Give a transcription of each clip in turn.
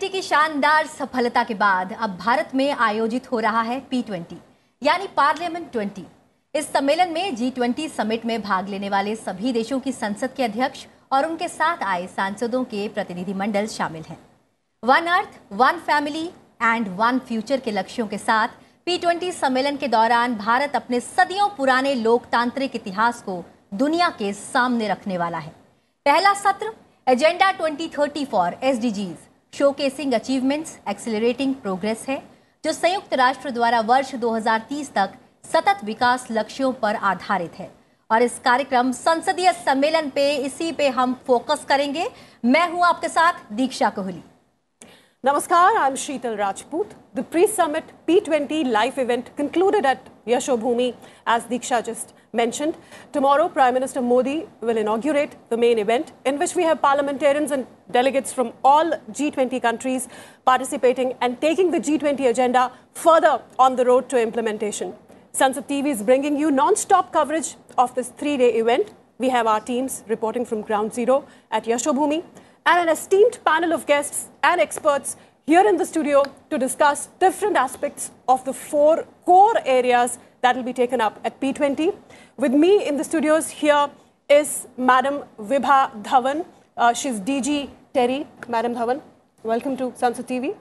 G20 की शानदार सफलता के बाद अब भारत में आयोजित हो रहा है P20 यानी पार्लियामेंट 20। इस सम्मेलन में G20 समिट में भाग लेने वाले सभी देशों की संसद के अध्यक्ष और उनके साथ आए सांसदों के प्रतिनिधिमंडल शामिल हैं। One earth, one family and one future के लक्ष्यों के साथ P20 सम्मेलन के दौरान भारत अपने सदियों पुराने लोकतांत्रिक इतिहास को दुनिया के सामने रखने वाला है। पहला सत्र agenda 2030 for SDGs showcasing achievements accelerating progress है, जो संयुक्त राष्ट्र द्वारा वर्ष 2030 तक सतत विकास लक्ष्यों पर आधारित है। और इस कार्यक्रम संसदीय सम्मेलन पे इसी पे हम फोकस करेंगे। मैं हूं आपके साथ दीक्षा Kohli. Namaskar, I'm Sheetal Rajput. The pre-summit P20 live event concluded at Yashobhoomi, as Diksha just mentioned. Tomorrow, Prime Minister Modi will inaugurate the main event, in which we have parliamentarians and delegates from all G20 countries participating and taking the G20 agenda further on the road to implementation. Sansad TV is bringing you non-stop coverage of this three-day event. We have our teams reporting from Ground Zero at Yashobhoomi, and an esteemed panel of guests and experts here in the studio to discuss different aspects of the 4 core areas that will be taken up at P20. With me in the studios here is Madam Vibha Dhawan. She's DG Terry. Madam Dhawan, welcome to Sansad TV.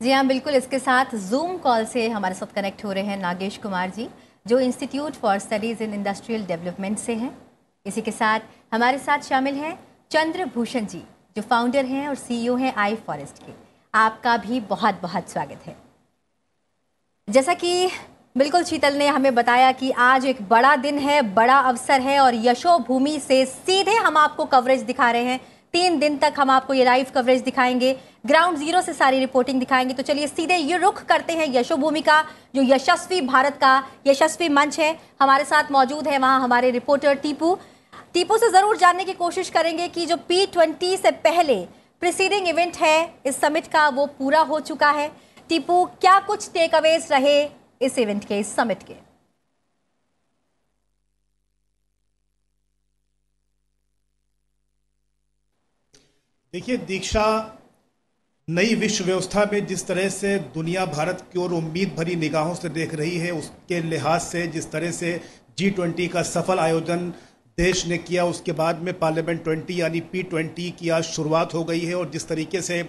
जी हाँ, बिल्कुल। इसके साथ zoom call से हमारे साथ connect हो रहे हैं नागेश कुमार जी, जो institute for studies in industrial development से हैं। इसी के साथ हमारे साथ शामिल हैं चंद्रभूषण जी, जो फाउंडर हैं और CEO हैं आई फॉरेस्ट के। आपका भी बहुत बहुत स्वागत है। जैसा कि बिल्कुल शीतल ने हमें बताया कि आज एक बड़ा दिन है, बड़ा अवसर है और यशोभूमि से सीधे हम आपको कवरेज दिखा रहे हैं। 3 दिन तक हम आपको ये लाइव कवरेज दिखाएंगे, ग्राउंड जीरो से सारी रिपोर्टिंग दिखाएंगे। तो चलिए सीधे ये रुख करते हैं यशोभूमि का, जो यशस्वी भारत का यशस्वी मंच है। हमारे साथ मौजूद है वहाँ हमारे रिपोर्टर टीपू से ज़रूर जानने की कोशिश करेंगे कि जो P20 से पहले प्रीसीडिंग इवेंट है इस समिट का, वो पूरा हो चुका है। टीपू, क्या कुछ टेक अवेज रहे इस इवेंट के, इस समिट के? देखिए दीक्षा, नई विश्व व्यवस्था में जिस तरह से दुनिया भारत की ओर उम्मीद भरी निगाहों से देख रही है, उसके लिहाज से जिस तरह से G20 का सफल आयोजन देश ने किया, उसके बाद में पार्लियामेंट 20 यानी P20 की आज शुरुआत हो गई है। और जिस तरीके से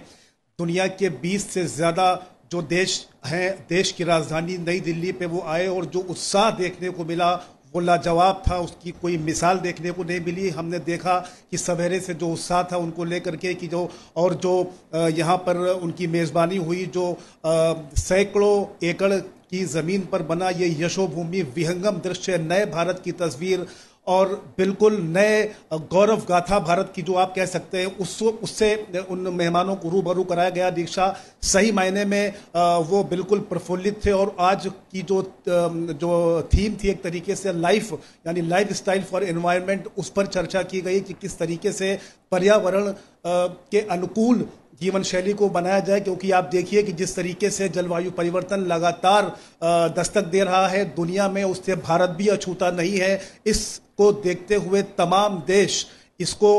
दुनिया के 20 से ज़्यादा जो देश हैं, देश की राजधानी नई दिल्ली पे वो आए और जो उत्साह देखने को मिला वो लाजवाब था। उसकी कोई मिसाल देखने को नहीं मिली। हमने देखा कि सवेरे से जो उत्साह था उनको लेकर के कि जो यहाँ पर उनकी मेज़बानी हुई, जो सैकड़ों एकड़ की ज़मीन पर बना ये यशोभूमि विहंगम दृश्य, नए भारत की तस्वीर और बिल्कुल नए गौरव गाथा भारत की जो आप कह सकते हैं, उससे उन मेहमानों को रूबरू कराया गया। दीक्षा, सही मायने में वो बिल्कुल प्रफुल्लित थे। और आज की जो थीम थी एक तरीके से लाइफ यानी लाइफ स्टाइल फॉर एनवायरनमेंट, उस पर चर्चा की गई कि किस तरीके से पर्यावरण के अनुकूल जीवन शैली को बनाया जाए। क्योंकि आप देखिए कि जिस तरीके से जलवायु परिवर्तन लगातार दस्तक दे रहा है दुनिया में, उससे भारत भी अछूता नहीं है। इसको देखते हुए तमाम देश इसको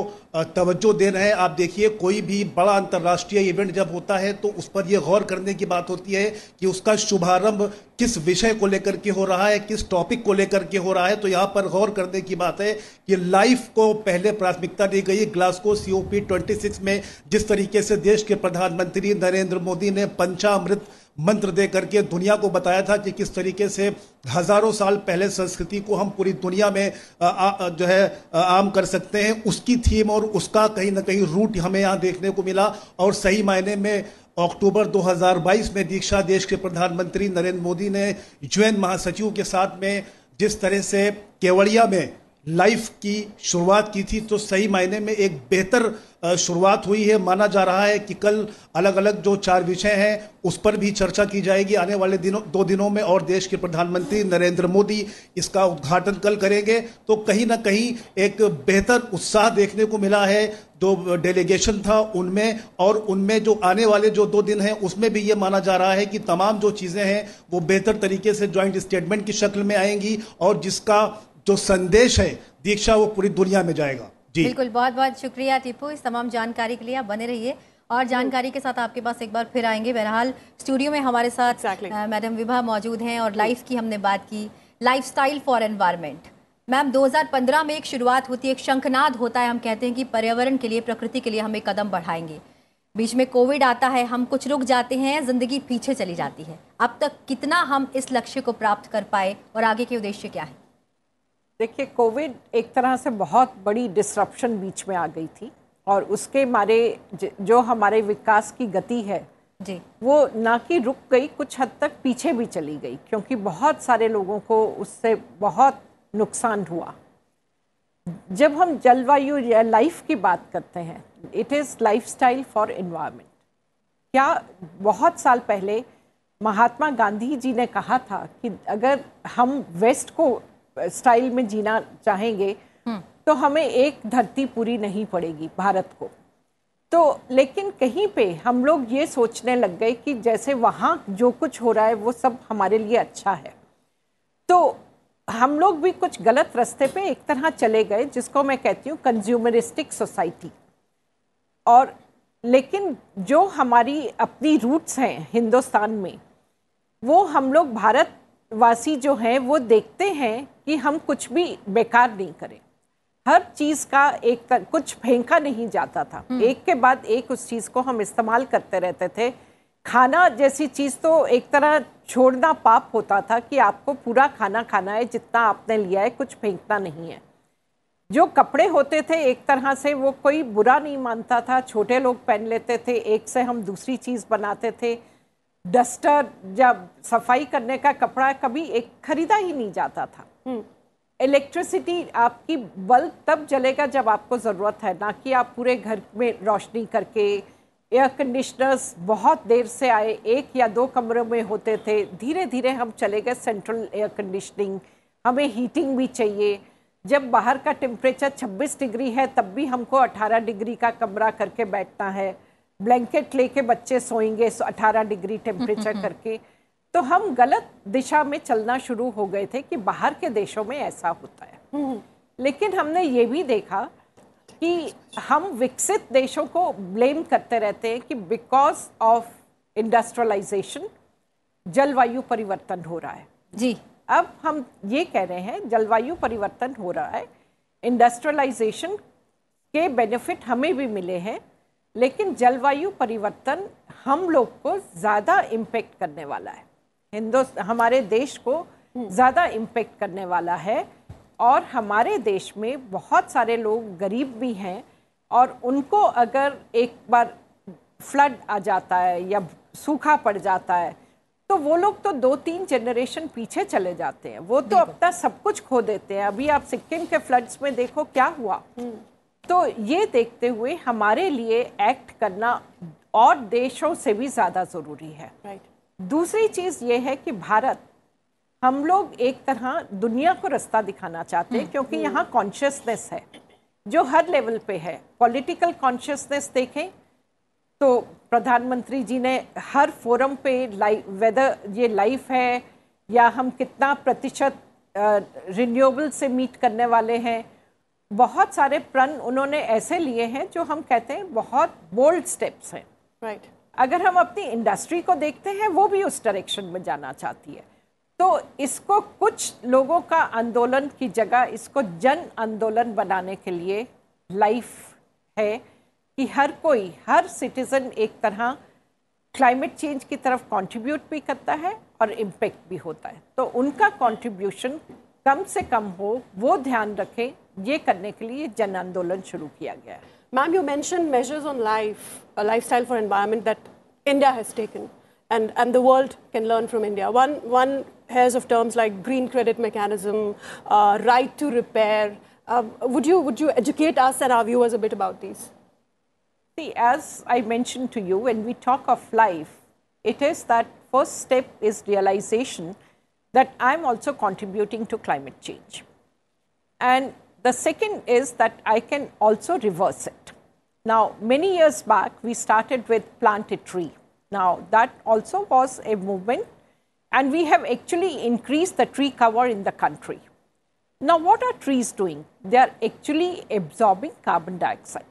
तवज्जो दे रहे हैं। आप देखिए, कोई भी बड़ा अंतर्राष्ट्रीय इवेंट जब होता है तो उस पर यह गौर करने की बात होती है कि उसका शुभारंभ किस विषय को लेकर के हो रहा है, किस टॉपिक को लेकर के हो रहा है। तो यहाँ पर गौर करने की बात है कि लाइफ को पहले प्राथमिकता दी गई। ग्लासगो COP26 में जिस तरीके से देश के प्रधानमंत्री नरेंद्र मोदी ने पंचामृत मंत्र दे करके दुनिया को बताया था कि किस तरीके से हजारों साल पहले संस्कृति को हम पूरी दुनिया में आम कर सकते हैं, उसकी थीम और उसका कहीं ना कहीं रूट हमें यहाँ देखने को मिला। और सही मायने में अक्टूबर 2022 में दीक्षा, देश के प्रधानमंत्री नरेंद्र मोदी ने UN महासचिव के साथ में जिस तरह से केवड़िया में लाइफ की शुरुआत की थी, तो सही मायने में एक बेहतर शुरुआत हुई है। माना जा रहा है कि कल अलग अलग जो 4 विषय हैं उस पर भी चर्चा की जाएगी आने वाले 2 दिनों में। और देश के प्रधानमंत्री नरेंद्र मोदी इसका उद्घाटन कल करेंगे। तो कहीं ना कहीं एक बेहतर उत्साह देखने को मिला है जो डेलीगेशन था उनमें, और उनमें जो आने वाले जो 2 दिन हैं उसमें भी ये माना जा रहा है कि तमाम जो चीज़ें हैं वो बेहतर तरीके से ज्वाइंट स्टेटमेंट की शक्ल में आएंगी और जिसका जो संदेश है दीक्षा वो पूरी दुनिया में जाएगा। बिल्कुल, बहुत बहुत शुक्रिया टीपू, इस तमाम जानकारी के लिए। आप बने रहिए और जानकारी के साथ आपके पास एक बार फिर आएंगे। बहरहाल स्टूडियो में हमारे साथ मैडम विभा मौजूद हैं और लाइफ की हमने बात की, लाइफस्टाइल फॉर एनवायरनमेंट। मैम, 2015 में एक शुरुआत होती है, एक शंखनाद होता है, हम कहते हैं कि पर्यावरण के लिए, प्रकृति के लिए हम एक कदम बढ़ाएंगे। बीच में कोविड आता है, हम कुछ रुक जाते हैं, जिंदगी पीछे चली जाती है। अब तक कितना हम इस लक्ष्य को प्राप्त कर पाए और आगे के उद्देश्य क्या है? देखिए, कोविड एक तरह से बहुत बड़ी डिसरप्शन बीच में आ गई थी और उसके मारे जो हमारे विकास की गति है जी, वो ना कि रुक गई, कुछ हद तक पीछे भी चली गई, क्योंकि बहुत सारे लोगों को उससे बहुत नुकसान हुआ। जब हम जलवायु या लाइफ की बात करते हैं, it is lifestyle for environment. क्या बहुत साल पहले महात्मा गांधी जी ने कहा था कि अगर हम वेस्ट को स्टाइल में जीना चाहेंगे तो हमें एक धरती पूरी नहीं पड़ेगी, भारत को। तो लेकिन कहीं पे हम लोग ये सोचने लग गए कि जैसे वहाँ जो कुछ हो रहा है वो सब हमारे लिए अच्छा है, तो हम लोग भी कुछ गलत रास्ते पे एक तरह चले गए, जिसको मैं कहती हूँ कंज्यूमरिस्टिक सोसाइटी। और लेकिन जो हमारी अपनी रूट्स हैं हिंदुस्तान में, वो हम लोग भारतवासी जो हैं वो देखते हैं कि हम कुछ भी बेकार नहीं करें। हर चीज़ का कुछ फेंका नहीं जाता था, एक के बाद एक उस चीज़ को हम इस्तेमाल करते रहते थे। खाना जैसी चीज़ तो एक तरह छोड़ना पाप होता था कि आपको पूरा खाना खाना है, जितना आपने लिया है, कुछ फेंकना नहीं है। जो कपड़े होते थे एक तरह से वो कोई बुरा नहीं मानता था, छोटे लोग पहन लेते थे, एक से हम दूसरी चीज़ बनाते थे। डस्टर जब सफाई करने का कपड़ा कभी एक खरीदा ही नहीं जाता था। इलेक्ट्रिसिटी, आपकी बल्ब तब जलेगा जब आपको ज़रूरत है, ना कि आप पूरे घर में रोशनी करके। एयर कंडीशनर्स बहुत देर से आए, 1 या 2 कमरों में होते थे, धीरे धीरे हम चले गए सेंट्रल एयर कंडीशनिंग। हमें हीटिंग भी चाहिए। जब बाहर का टेम्परेचर 26 डिग्री है तब भी हमको 18 डिग्री का कमरा करके बैठना है, ब्लैंकेट लेके बच्चे सोएंगे 18 डिग्री टेम्परेचर करके। तो हम गलत दिशा में चलना शुरू हो गए थे कि बाहर के देशों में ऐसा होता है। लेकिन हमने ये भी देखा कि हम विकसित देशों को ब्लेम करते रहते हैं कि बिकॉज ऑफ इंडस्ट्रियलाइजेशन जलवायु परिवर्तन हो रहा है। जी, अब हम ये कह रहे हैं जलवायु परिवर्तन हो रहा है, इंडस्ट्रियलाइजेशन के बेनिफिट हमें भी मिले हैं, लेकिन जलवायु परिवर्तन हम लोग को ज़्यादा इम्पेक्ट करने वाला है, हमारे देश को ज़्यादा इम्पेक्ट करने वाला है। और हमारे देश में बहुत सारे लोग गरीब भी हैं, और उनको अगर एक बार फ्लड आ जाता है या सूखा पड़ जाता है तो वो लोग तो 2-3 जनरेशन पीछे चले जाते हैं, वो तो अपना सब कुछ खो देते हैं। अभी आप सिक्किम के फ्लड्स में देखो क्या हुआ। तो ये देखते हुए हमारे लिए एक्ट करना और देशों से भी ज़्यादा ज़रूरी है। दूसरी चीज़ ये है कि भारत, हम लोग एक तरह दुनिया को रास्ता दिखाना चाहते हैं, क्योंकि यहाँ कॉन्शियसनेस है जो हर लेवल पे है। पॉलिटिकल कॉन्शियसनेस देखें तो प्रधानमंत्री जी ने हर फोरम पे वेदर ये लाइफ है या हम कितना प्रतिशत रिन्यूएबल से मीट करने वाले हैं, बहुत सारे प्रण उन्होंने ऐसे लिए हैं जो हम कहते हैं बहुत बोल्ड स्टेप्स हैं। राइट। अगर हम अपनी इंडस्ट्री को देखते हैं, वो भी उस डायरेक्शन में जाना चाहती है। तो इसको कुछ लोगों का आंदोलन की जगह इसको जन आंदोलन बनाने के लिए लाइफ है कि हर कोई, हर सिटीजन एक तरह क्लाइमेट चेंज की तरफ कंट्रीब्यूट भी करता है और इम्पेक्ट भी होता है। तो उनका कंट्रीब्यूशन कम से कम हो, वो ध्यान रखें, ये करने के लिए जन आंदोलन शुरू किया गया है। Ma'am, you mentioned measures on life, a lifestyle for environment that India has taken, and the world can learn from India. One hears of terms like green credit mechanism, right to repair. Would you educate us and our viewers a bit about these? See, as I mentioned to you, when we talk of life, it is that first step is realization that I'm also contributing to climate change. And the second is that I can also reverse it. Now, many years back, we started with plant a tree. Now, that also was a movement, and we have actually increased the tree cover in the country. Now, what are trees doing? They are actually absorbing carbon dioxide.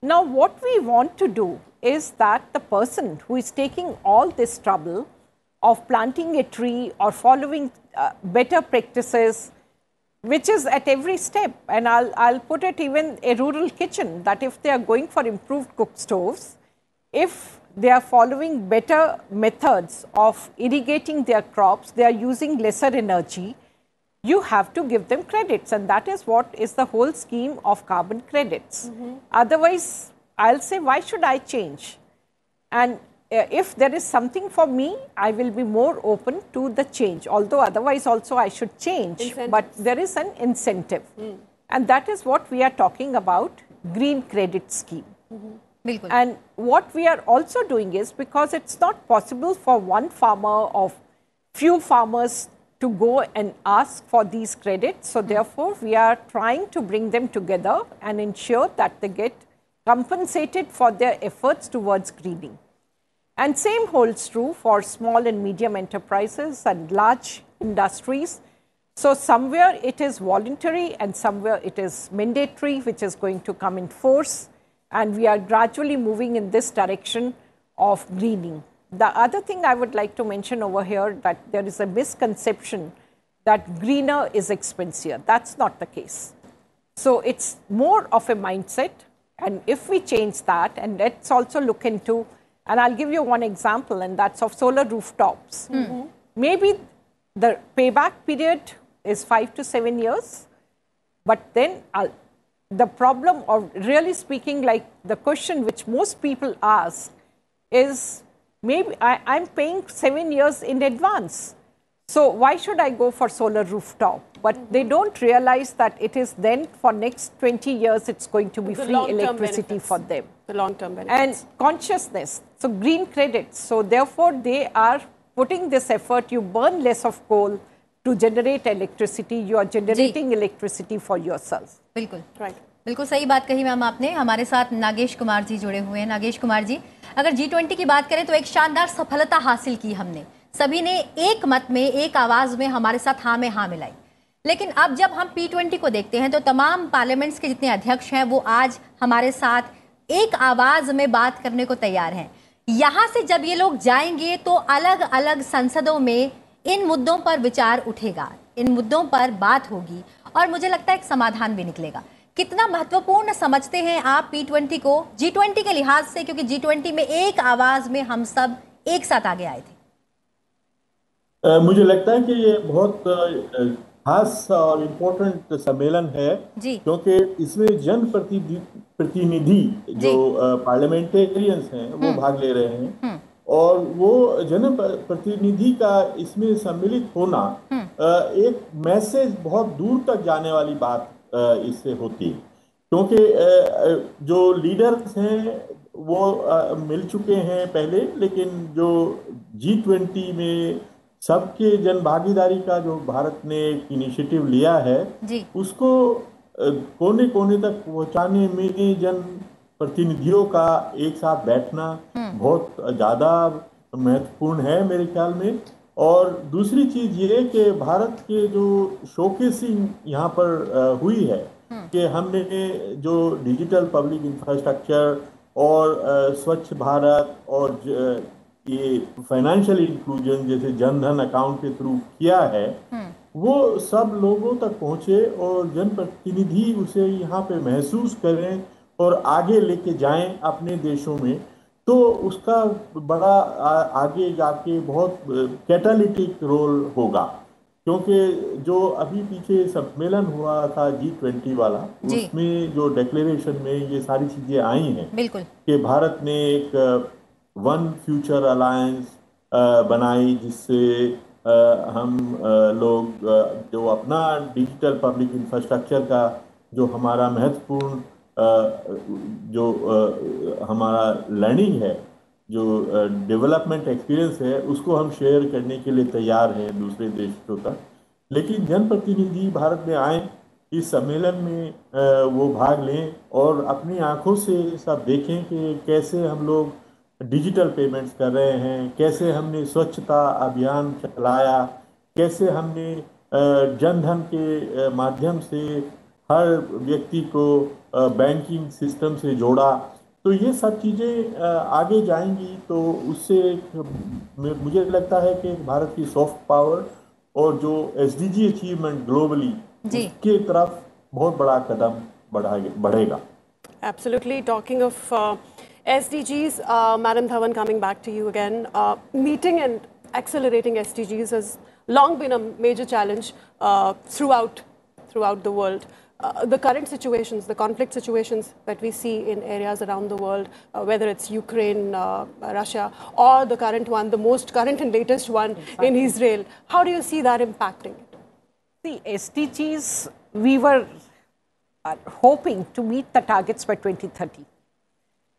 Now, what we want to do is that the person who is taking all this trouble of planting a tree or following better practices, which is at every step, and I'll put it even a rural kitchen, that if they are going for improved cook stoves, if they are following better methods of irrigating their crops, they are using lesser energy, you have to give them credits, and that is what is the whole scheme of carbon credits. Otherwise, I'll say, why should I change? And if there is something for me, I will be more open to the change, although otherwise also I should change, but there is an incentive. And that is what we are talking about, green credit scheme. And what we are also doing is, because it's not possible for one farmer or few farmers to go and ask for these credits, so therefore we are trying to bring them together and ensure that they get compensated for their efforts towards greening. And same holds true for small and medium enterprises and large industries. So somewhere it is voluntary and somewhere it is mandatory, which is going to come in force. And we are gradually moving in this direction of greening. The other thing I would like to mention over here, that there is a misconception that greener is expensive. That's not the case. So it's more of a mindset. And if we change that, and let's also look into, and I'll give you one example, and that's of solar rooftops. Maybe the payback period is 5 to 7 years, but then the problem, or really speaking, like the question which most people ask is, maybe I'm paying 7 years in advance, so why should I go for solar rooftop? But they don't realize that it is then for next 20 years, it's going to be free electricity for them. The long-term benefits. And consciousness, so green credits. So therefore, they are putting this effort, you burn less of coal to generate electricity, you are generating electricity for yourself. बिल्कुल Right. बिल्कुल सही बात कही ma'am आपने। हमारे साथ नागेश कुमार जी जुड़े हुए हैं। नागेश कुमार जी, अगर G20 की बात करें तो एक शानदार सफलता हासिल की हमने, सभी ने एक मत में, एक आवाज में हमारे साथ हाँ में हाँ मिलाई। लेकिन अब जब हम P20 को देखते हैं तो तमाम पार्लियामेंट्स के जितने अध्यक्ष हैं वो आज हमारे साथ एक आवाज में बात करने को तैयार हैं। यहाँ से जब ये लोग जाएंगे तो अलग अलग संसदों में इन मुद्दों पर विचार उठेगा, इन मुद्दों पर बात होगी और मुझे लगता है एक समाधान भी निकलेगा। कितना महत्वपूर्ण समझते हैं आप P20 को G20 के लिहाज से, क्योंकि G20 में एक आवाज में हम सब एक साथ आगे आए थे? मुझे लगता है कि ये बहुत खास और इम्पोर्टेंट सम्मेलन है, क्योंकि इसमें जन प्रतिनिधि जो पार्लियामेंटेरियंस हैं वो भाग ले रहे हैं और वो जन प्रतिनिधि का इसमें सम्मिलित होना एक मैसेज बहुत दूर तक जाने वाली बात इससे होती है, क्योंकि जो लीडर्स हैं वो मिल चुके हैं पहले, लेकिन जो G20 में सबके जन भागीदारी का जो भारत ने एक इनिशिएटिव लिया है उसको कोने कोने तक पहुंचाने में जन प्रतिनिधियों का एक साथ बैठना बहुत ज़्यादा महत्वपूर्ण है मेरे ख्याल में। और दूसरी चीज़ ये कि भारत के जो शोकेसिंग यहाँ पर हुई है कि हमने जो डिजिटल पब्लिक इंफ्रास्ट्रक्चर और स्वच्छ भारत और ये फाइनेंशियल इंक्लूजन जैसे जनधन अकाउंट के थ्रू किया है, वो सब लोगों तक पहुँचे और जनप्रतिनिधि उसे यहाँ पे महसूस करें और आगे लेके जाएं अपने देशों में, तो उसका बड़ा आगे जाके बहुत कैटालिटिक रोल होगा। क्योंकि जो अभी पीछे सम्मेलन हुआ था G20 वाला, उसमें जो डिक्लेरेशन में ये सारी चीजें आई हैं कि भारत ने एक वन फ्यूचर अलायंस बनाई जिससे हम लोग जो अपना डिजिटल पब्लिक इंफ्रास्ट्रक्चर का जो हमारा महत्वपूर्ण जो हमारा लर्निंग है, जो डेवलपमेंट एक्सपीरियंस है, उसको हम शेयर करने के लिए तैयार हैं दूसरे देशों तक। लेकिन जनप्रतिनिधि भारत में आए, इस सम्मेलन में वो भाग लें और अपनी आंखों से सब देखें कि कैसे हम लोग डिजिटल पेमेंट्स कर रहे हैं, कैसे हमने स्वच्छता अभियान चलाया, कैसे हमने जनधन के माध्यम से हर व्यक्ति को बैंकिंग सिस्टम से जोड़ा। तो ये सब चीज़ें आगे जाएंगी, तो उससे मुझे लगता है कि भारत की सॉफ्ट पावर और जो एसडीजी अचीवमेंट ग्लोबली उसके तरफ बहुत बड़ा कदम बढ़ेगा। Absolutely. Talking of SDGs, Madam Dhawan, coming back to you again, meeting and accelerating SDGs has long been a major challenge throughout the world. The current situations, the conflict situations that we see in areas around the world, whether it's Ukraine, Russia, or the current one, the most current and latest one in Israel, how do you see that impacting it? The SDGs, we were hoping to meet the targets by 2030.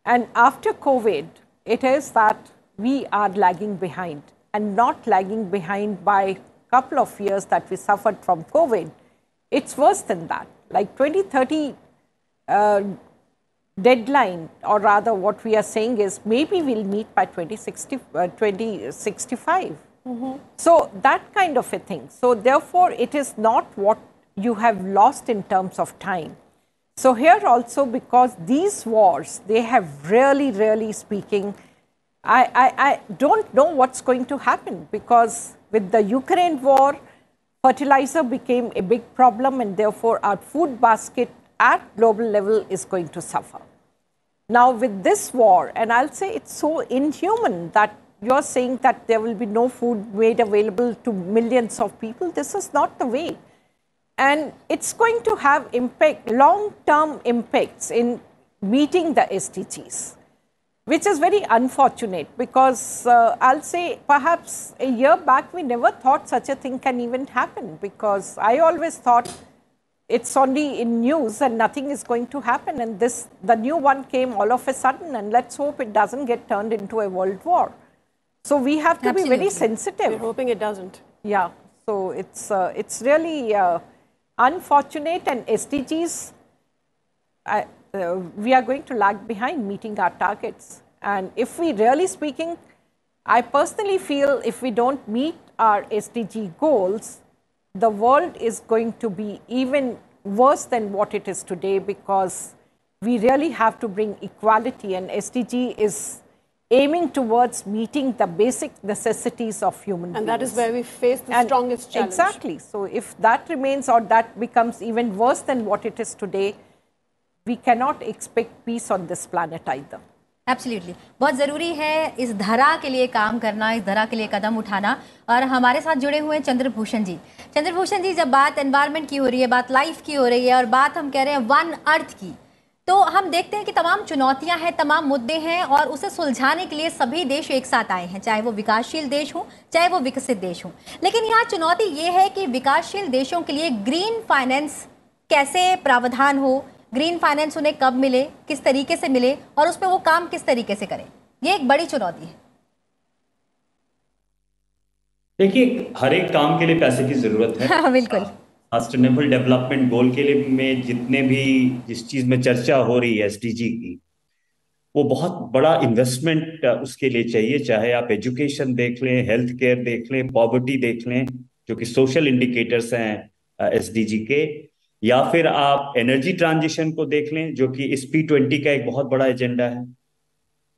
And after COVID, it is that we are lagging behind, and not lagging behind by a couple of years that we suffered from COVID. It's worse than that. Like 2030 deadline, or rather what we are saying is maybe we'll meet by 2065. So that kind of a thing. So therefore, it is not what you have lost in terms of time. So here also, because these wars, they have really speaking, I don't know what's going to happen, because with the Ukraine war, fertilizer became a big problem, and therefore our food basket at global level is going to suffer. Now with this war, and I'll say it's so inhuman that you're saying that there will be no food made available to millions of people. This is not the way. And it's going to have impact, long-term impacts in meeting the SDGs, which is very unfortunate, because I'll say perhaps a year back we never thought such a thing can even happen, because I always thought it's only in news and nothing is going to happen, and the new one came all of a sudden, and let's hope it doesn't get turned into a world war. So we have to be very sensitive. We're hoping it doesn't. Yeah, so it's really unfortunate, and SDGs, we are going to lag behind meeting our targets. And if we really speaking, I personally feel if we don't meet our SDG goals, the world is going to be even worse than what it is today, because we really have to bring equality, and SDG is aiming towards meeting the basic necessities of human beings. And that is where we face the strongest challenge. Exactly. So if that remains, or that becomes even worse than what it is today, we cannot expect peace on this planet either. Absolutely. बहुत ज़रूरी है इस धरा के लिए काम करना, इस धरा के लिए कदम उठाना। और हमारे साथ जुड़े हुए हैं चंद्रभूषण जी। चंद्रभूषण जी, जब बात एनवायरनमेंट की हो रही है, बात लाइफ की हो रही है, और बात हम कह रहे हैं वन अर्थ की, तो हम देखते हैं कि तमाम चुनौतियां हैं, तमाम मुद्दे हैं, और उसे सुलझाने के लिए सभी देश एक साथ आए हैं, चाहे वो विकासशील देश हो, चाहे वो विकसित देश हो। लेकिन यहाँ चुनौती ये है कि विकासशील देशों के लिए ग्रीन फाइनेंस कैसे प्रावधान हो, ग्रीन फाइनेंस उन्हें कब मिले, किस तरीके से मिले, और उस पर वो काम किस तरीके से करें, ये एक बड़ी चुनौती है। देखिए, हर एक काम के लिए पैसे की जरूरत है। बिल्कुल। सस्टेनेबल डेवलपमेंट गोल के लिए में जितने भी जिस चीज में चर्चा हो रही है एसडीजी की, वो बहुत बड़ा इन्वेस्टमेंट उसके लिए चाहिए। चाहे आप एजुकेशन देख लें, हेल्थ केयर देख लें, पॉवर्टी देख लें, जो कि सोशल इंडिकेटर्स हैं एसडीजी के, या फिर आप एनर्जी ट्रांजिशन को देख लें, जो कि इस P20 का एक बहुत बड़ा एजेंडा है,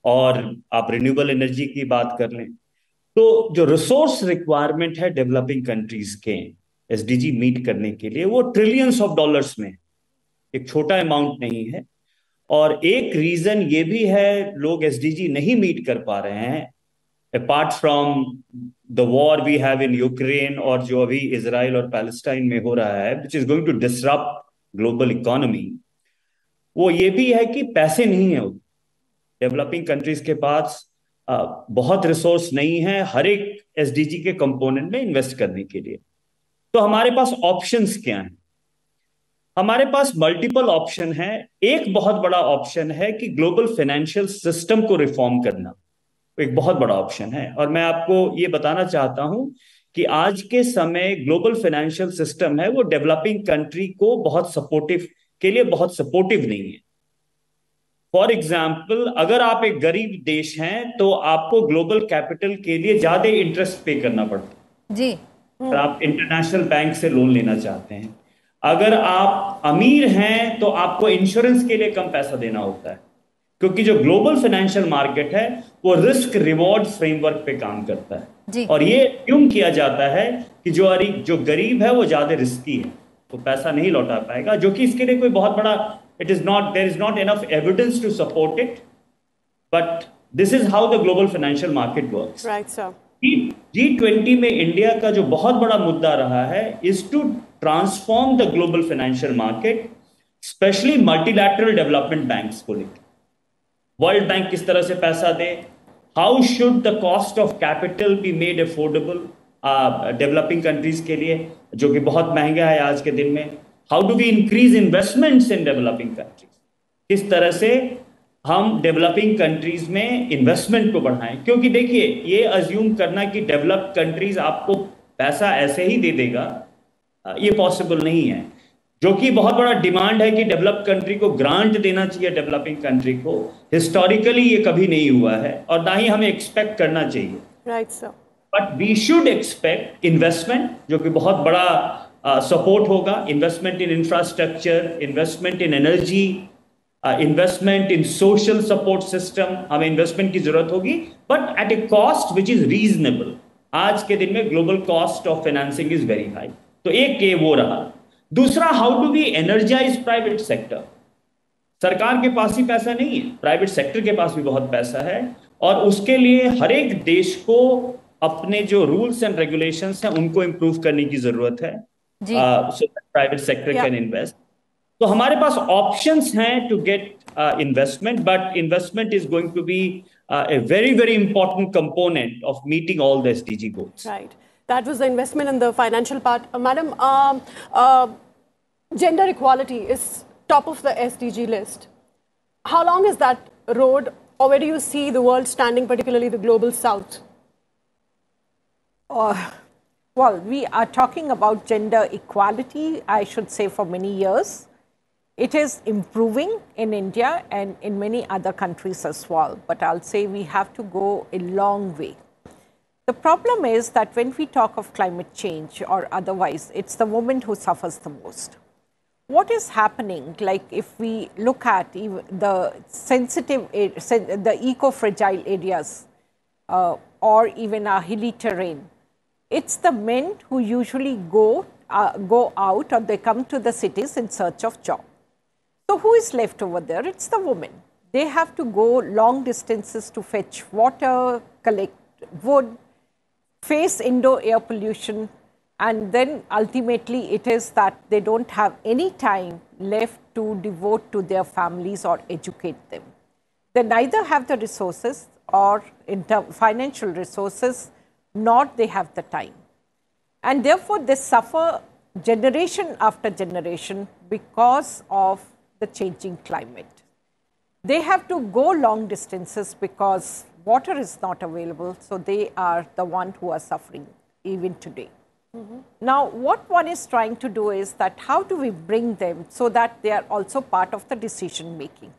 और आप रिन्यूएबल एनर्जी की बात कर लें। तो जो रिसोर्स रिक्वायरमेंट है डेवलपिंग कंट्रीज के एसडीजी मीट करने के लिए, वो ट्रिलियंस ऑफ डॉलर्स में, एक छोटा अमाउंट नहीं है। और एक रीजन ये भी है लोग एसडीजी नहीं मीट कर पा रहे हैं, apart from the war we have in Ukraine, और जो अभी इजराइल और पैलेस्टाइन में हो रहा है, which is going to disrupt global economy, वो ये भी है कि पैसे नहीं है। डेवलपिंग कंट्रीज के पास बहुत रिसोर्स नहीं है हर एक एसडीजी के कंपोनेंट में इन्वेस्ट करने के लिए। तो हमारे पास ऑप्शंस क्या हैं? हमारे पास मल्टीपल ऑप्शन है। एक बहुत बड़ा ऑप्शन है कि ग्लोबल फाइनेंशियल सिस्टम को रिफॉर्म करना, एक बहुत बड़ा ऑप्शन है। और मैं आपको ये बताना चाहता हूं कि आज के समय ग्लोबल फाइनेंशियल सिस्टम है वो डेवलपिंग कंट्री को बहुत सपोर्टिव के लिए बहुत सपोर्टिव नहीं है। फॉर एग्जाम्पल, अगर आप एक गरीब देश हैं तो आपको ग्लोबल कैपिटल के लिए ज्यादा इंटरेस्ट पे करना पड़ता है। जी। अगर आप इंटरनेशनल बैंक से लोन लेना चाहते हैं, अगर आप अमीर हैं तो आपको इंश्योरेंस के लिए कम पैसा देना होता है, क्योंकि जो ग्लोबल फाइनेंशियल मार्केट है वो रिस्क रिवॉर्ड फ्रेमवर्क पे काम करता है। और ये क्यों किया जाता है कि जो गरीब है वो ज्यादा रिस्की है, तो पैसा नहीं लौटा पाएगा, जो कि इसके लिए कोई बहुत बड़ा there is not enough evidence to support it, but this is how the global financial market works. Right sir. G20 में इंडिया का जो बहुत बड़ा मुद्दा रहा है is to transform the global financial market, specially multilateral development banks को लेकर। वर्ल्ड बैंक किस तरह से पैसा दे, how should the cost of capital be made affordable developing countries के लिए, जो कि बहुत महंगा है आज के दिन में। How do we increase investments in developing countries, किस तरह से हम डेवलपिंग कंट्रीज में इन्वेस्टमेंट को बढ़ाएं, क्योंकि देखिए ये अज्यूम करना कि डेवलप्ड कंट्रीज आपको पैसा ऐसे ही दे देगा, ये पॉसिबल नहीं है। जो कि बहुत बड़ा डिमांड है कि डेवलप्ड कंट्री को ग्रांट देना चाहिए डेवलपिंग कंट्री को, हिस्टोरिकली ये कभी नहीं हुआ है और ना ही हमें एक्सपेक्ट करना चाहिए। Right sir. But we should expect investment, जो कि बहुत बड़ा सपोर्ट होगा, investment in infrastructure, investment in energy, investment in social support system, हमें इन्वेस्टमेंट की जरूरत होगी, but at a cost which is reasonable. आज के दिन में global cost of financing is very high, तो एक ये वो रहा। दूसरा, how do we energise private sector. सरकार के पास ही पैसा नहीं है, प्राइवेट सेक्टर के पास भी बहुत पैसा है, और उसके लिए हर एक देश को अपने जो रूल्स एंड रेगुलेशंस हैं उनको इंप्रूव करने की जरूरत है, so private sector can invest. तो हमारे पास ऑप्शंस हैं to get investment, but investment is going to be a very important component of meeting all the SDG goals. Right. That was the investment in the financial part. Madam, gender equality is top of the SDG list. How long is that road, or where do you see the world standing, particularly the global south? Well, we are talking about gender equality, I should say, for many years. It is improving in India and in many other countries as well, but I'll say we have to go a long way. The problem is that when we talk of climate change or otherwise, it's the woman who suffers the most. What is happening, like if we look at even the sensitive, the eco-fragile areas or even our hilly terrain, it's the men who usually go out, or they come to the cities in search of job. So who is left over there? It's the women. They have to go long distances to fetch water, collect wood, face indoor air pollution, and then ultimately it is that they don't have any time left to devote to their families or educate them. They neither have the resources or financial resources, nor they have the time. And therefore they suffer generation after generation because of the changing climate. They have to go long distances because water is not available, so they are the one who are suffering even today. Now, what one is trying to do is that how do we bring them so that they are also part of the decision making?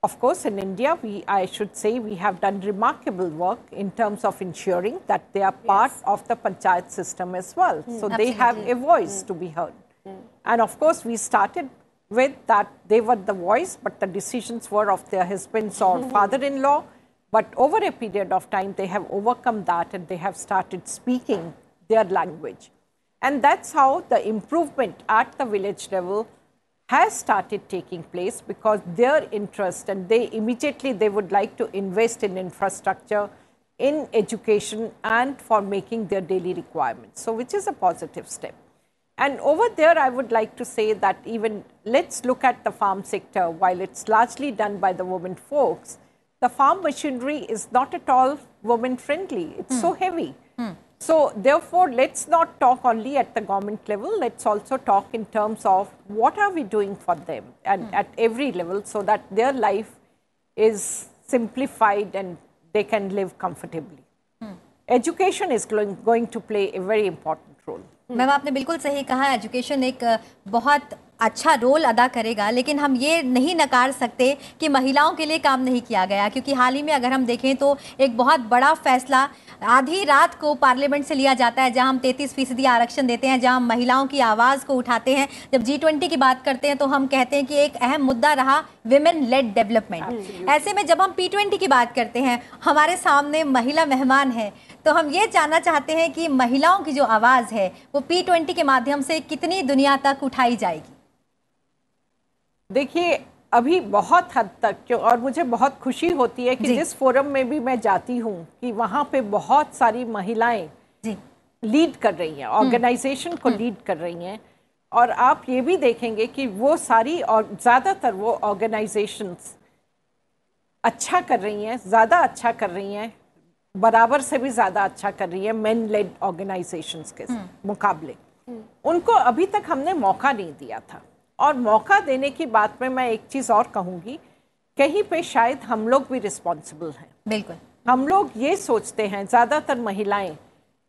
Of course, in India, I should say we have done remarkable work in terms of ensuring that they are part of the panchayat system as well. So they have a voice to be heard. And of course, we started with that they were the voice, but the decisions were of their husbands or father-in-law. But over a period of time, they have overcome that and they have started speaking their language. And that's how the improvement at the village level has started taking place, because their interest, and they immediately they would like to invest in infrastructure, in education, and for making their daily requirements. So which is a positive step. And over there, I would like to say that even let's look at the farm sector. While it's largely done by the women folks, the farm machinery is not at all women friendly. It's so heavy. So therefore, let's not talk only at the government level. Let's also talk in terms of what are we doing for them and at every level, so that their life is simplified and they can live comfortably. Education is going to play a very important role. Ma'am आपने बिल्कुल सही कहा, education एक बहुत अच्छा role अदा करेगा, लेकिन हम ये नहीं नकार सकते कि महिलाओं के लिए काम नहीं किया गया, क्योंकि हाल ही में अगर हम देखें तो एक बहुत बड़ा फैसला आधी रात को पार्लियामेंट से लिया जाता है, जहां हम 33% आरक्षण देते हैं, जहां हम महिलाओं की आवाज़ को उठाते हैं। जब G20 की बात करते हैं तो हम कहते हैं कि एक अहम मुद्दा रहा विमेन लेड डेवलपमेंट। ऐसे में जब हम P20 की बात करते हैं, हमारे सामने महिला मेहमान है, तो हम ये जानना चाहते हैं कि महिलाओं की जो आवाज़ है वो P20 के माध्यम से कितनी दुनिया तक उठाई जाएगी। देखिए, अभी बहुत हद तक क्यों, और मुझे बहुत खुशी होती है कि जिस फोरम में भी मैं जाती हूँ कि वहाँ पे बहुत सारी महिलाएं लीड कर रही हैं, ऑर्गेनाइजेशन को लीड कर रही हैं। और आप ये भी देखेंगे कि वो सारी और ज़्यादातर वो ऑर्गेनाइजेशंस अच्छा कर रही हैं, ज़्यादा अच्छा कर रही हैं, बराबर से भी ज़्यादा अच्छा कर रही है मेन लेड ऑर्गेनाइजेशंस के मुकाबले। उनको अभी तक हमने मौका नहीं दिया था। और मौका देने की बात में मैं एक चीज़ और कहूँगी, कहीं पे शायद हम लोग भी रिस्पॉन्सिबल हैं। बिल्कुल, हम लोग ये सोचते हैं ज़्यादातर महिलाएं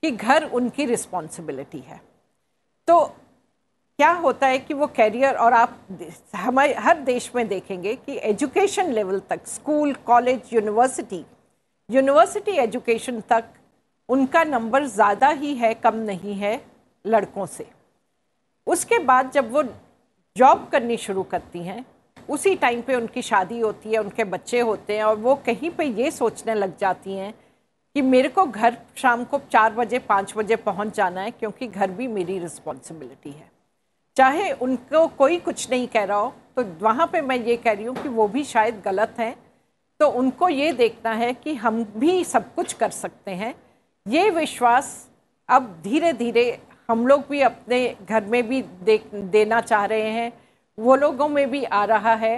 कि घर उनकी रिस्पॉन्सिबिलिटी है। तो क्या होता है कि वो कैरियर, और आप हमारे हर देश में देखेंगे कि एजुकेशन लेवल तक, स्कूल, कॉलेज, यूनिवर्सिटी एजुकेशन तक उनका नंबर ज़्यादा ही है, कम नहीं है लड़कों से। उसके बाद जब वो जॉब करनी शुरू करती हैं, उसी टाइम पे उनकी शादी होती है, उनके बच्चे होते हैं, और वो कहीं पे ये सोचने लग जाती हैं कि मेरे को घर शाम को 4 बजे 5 बजे पहुंच जाना है, क्योंकि घर भी मेरी रिस्पॉन्सिबिलिटी है। चाहे उनको कोई कुछ नहीं कह रहा हो, तो वहाँ पे मैं ये कह रही हूँ कि वो भी शायद गलत हैं। तो उनको ये देखना है कि हम भी सब कुछ कर सकते हैं। ये विश्वास अब धीरे धीरे हम लोग भी अपने घर में भी देना चाह रहे हैं, वो लोगों में भी आ रहा है।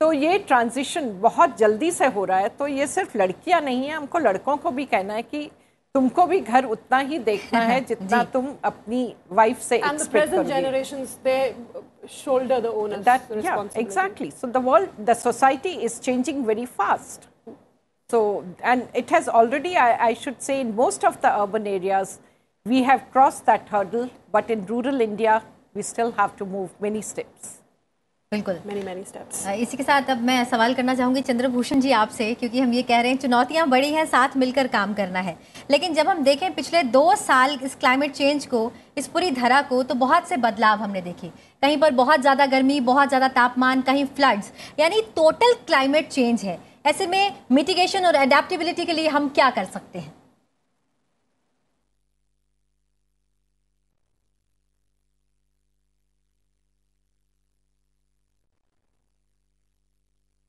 तो ये ट्रांजिशन बहुत जल्दी से हो रहा है। तो ये सिर्फ लड़कियां नहीं है, हमको लड़कों को भी कहना है कि तुमको भी घर उतना ही देखना है जितना तुम अपनी वाइफ से एक्सपेक्ट करोगे। generations, they shoulder the onus, the responsibility. Exactly. So the world, the society is changing very fast. So, and it has already, I should say, in most of the urban areas, we have crossed that hurdle, but in rural India, we still have to move many steps. बिल्कुल, many steps. इसी के साथ अब मैं सवाल करना चाहूँगी चंद्रभूषण जी आपसे, क्योंकि हम ये कह रहे हैं चुनौतियाँ बड़ी हैं, साथ मिलकर काम करना है। लेकिन जब हम देखें पिछले 2 साल इस क्लाइमेट चेंज को, इस पूरी धरा को, तो बहुत से बदलाव हमने देखे। कहीं पर बहुत ज़्यादा गर्मी, बहुत ज़्यादा तापमान, कहीं फ्लड्स, यानी टोटल क्लाइमेट चेंज है। ऐसे में मिटिगेशन और एडेप्टेबिलिटी के लिए हम क्या कर सकते हैं?